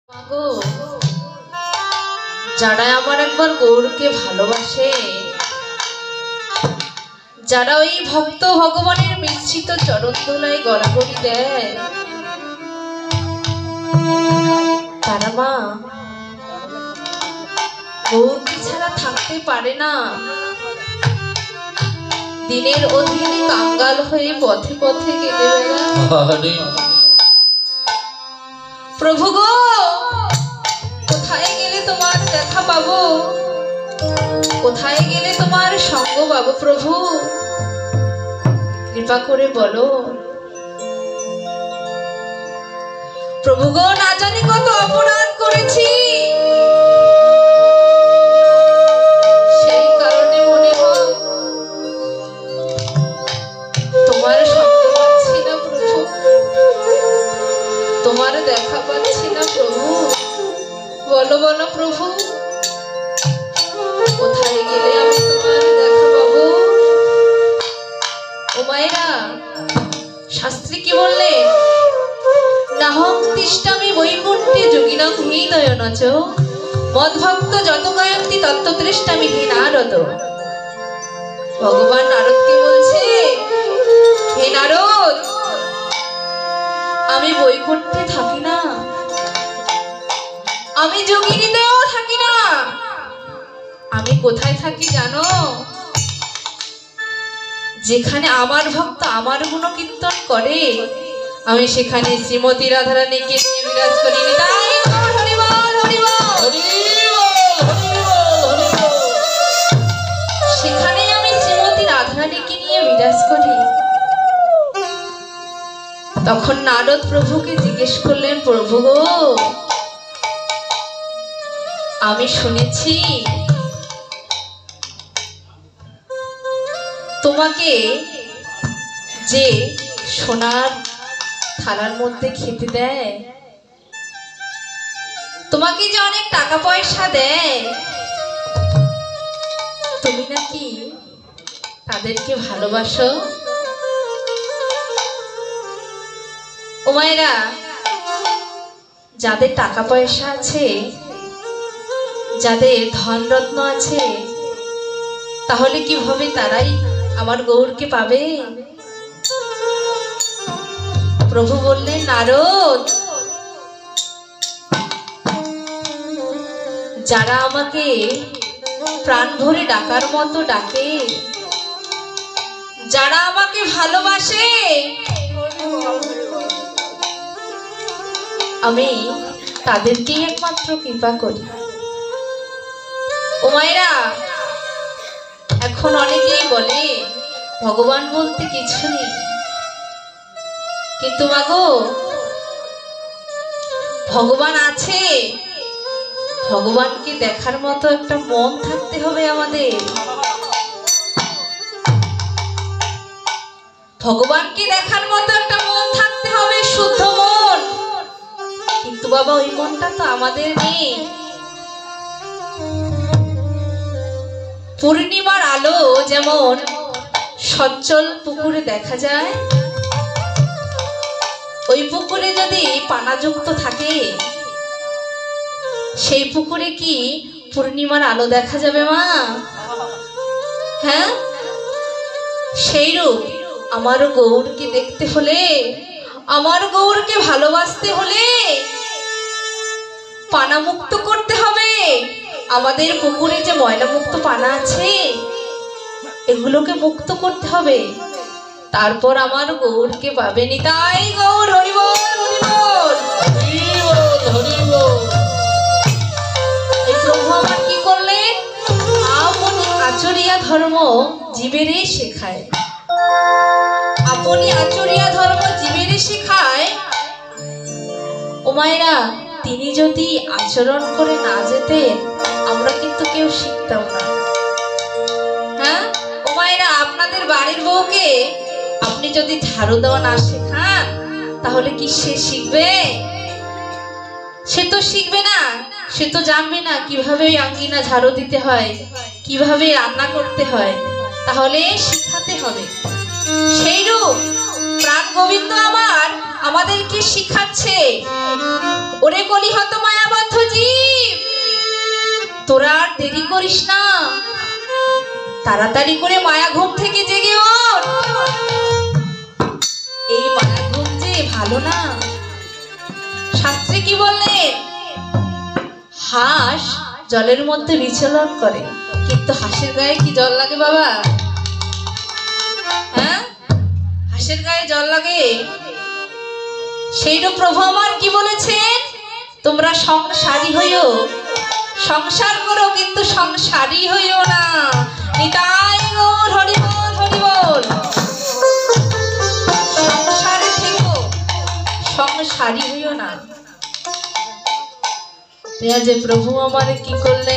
মাগো, যারা আমার একবার গৌরকে ভালোবাসে, যারা ওই ভক্ত ভগবানের মিশ্রিত চরণ ধুলায় গড়াগড়ি দেয়, তারা মা গৌরকে ছাড়া থাকতে পারে না। দিনের অধীনে কাঙ্গাল হয়ে পথে পথে কেঁদে বেড়ায়। প্রভু গো, কোথায় গেলে তোমার দেখা পাবো, কোথায় গেলে তোমার সঙ্গ পাবো? প্রভু কৃপা করে বলো। প্রভু গো, না জানি কত অপরাধ করেছি, সেই কারণে মনে হয় তোমার সঙ্গ পাচ্ছি না প্রভু, তোমার দেখা পাচ্ছি না প্রভু। বলো বলো প্রভু, কোথায় গেলে আমি তোমার দেখা পাবো? ও মায়েরা, শাস্ত্রী কি বললে? নাহং তিষ্ঠামি বৈকুণ্ঠে যোগিনং হৃদয়নচ মদ্ভক্ত যত গায়ন্তি তত্ত্বতৃষ্টামি হে নারদ। ভগবান নারদকে বলছে, হে নারদ, আমি বৈকুণ্ঠে থাকি না, আমি যোগিনীতেও থাকি না, আমি কোথায় থাকি জানো? যেখানে আমার ভক্ত আমার গুণকীর্তন করে, আমি সেখানে শ্রীমতী রাধারানীকে নিয়ে বিরাজ করি। তাই হরি বল, হরি বল। সেখানে আমি শ্রীমতী রাধারানীকে নিয়ে বিরাজ করি। তখন নারদ প্রভুকে জিজ্ঞেস করলেন, প্রভু গো, আমি শুনেছি তোমাকে যে সোনার থালার মধ্যে খেতে দেয়, তোমাকে যে অনেক টাকা পয়সা দেয়, তুমি নাকি তাদেরকে ভালোবাসো। ও মায়েরা, যাদের টাকা পয়সা আছে, যাদের ধনরত্ন আছে, তাহলে কিভাবে তারাই আমার গৌরকে পাবে? প্রভু বললেন, নারদ, যারা আমাকে প্রাণ ভরে ডাকার মতো ডাকে, যারা আমাকে ভালোবাসে, আমি তাদেরকেই একমাত্র কৃপা করি। ও মায়েরা, এখন অনেকেই বলে ভগবান বলতে কিছু নেই, কিন্তু মাগো, ভগবান আছে। ভগবানকে দেখার মতো একটা মন থাকতে হবে আমাদের। ভগবানকে দেখার মতো একটা মন থাকতে হবে, শুদ্ধ মন। কিন্তু বাবা, ওই মনটা তো আমাদের নেই। পূর্ণিমার আলো যেমন সচ্ছল পুকুরে দেখা যায়, ওই পুকুরে যদি পানাযুক্ত থাকে, সেই পুকুরে কি পূর্ণিমার আলো দেখা যাবে মা? হ্যাঁ, সেইরূপ আমার গৌরকে দেখতে হলে, আমার গৌরকে ভালোবাসতে হলে পানা মুক্ত করতে হবে। আমাদের পুকুরে যে ময়লা মুক্ত পানা আছে, এগুলোকে মুক্ত করতে হবে, তারপর আমার গৌরকে পাবেনি। তাই গৌর হরি বল, হরি বল, হরি বল। এই প্রভু আমার কি করলেন? আপনি আচরিয়া ধর্ম জীবেরে শেখায়, আপনি আচরিয়া ধর্ম জীবেরে শেখায়। ও মায়েরা, তিনি যদি আচরণ করে না যেতেন, আমরা কিন্তু কেউ শিখতাম না। হ্যাঁ ও মায়েরা, আপনাদের বাড়ির বউকে আপনি যদি ঝাড়ু দেওয়া না শেখান, তাহলে কি সে শিখবে? সে তো শিখবে না, সে তো জানবে না কিভাবে ওই আঙ্গিনা ঝাড়ু দিতে হয়, কিভাবে রান্না করতে হয়। তাহলে শিখাতে হবে। সেইরূপ প্রাণ গোবিন্দ আমার আমাদেরকে শিখাচ্ছে, ওরে কলিহত মায়াবদ্ধ জীব, তোরা আর দেরি করিস না, তাড়াতাড়ি করে মায়া ঘুম থেকে জেগে ওঠ। এই মায়া ঘুম যে ভালো না। শাস্ত্রে কি বললেন? হাঁস জলের মধ্যে বিচরণ করে, কিন্তু হাঁসের গায়ে কি জল লাগে বাবা? হ্যাঁ, হাঁসের গায়ে জল লাগে। সেইরূপ প্রভু আমার কি বলেছেন? তোমরা সংসারী হইও, সংসার করো কিন্তু সংসারী হইও না। নিতাই গৌর, হরি বল, হরি বল। সংসারে থেকো, সংসারী হইও না। যে প্রভু আমারে কি করলেন?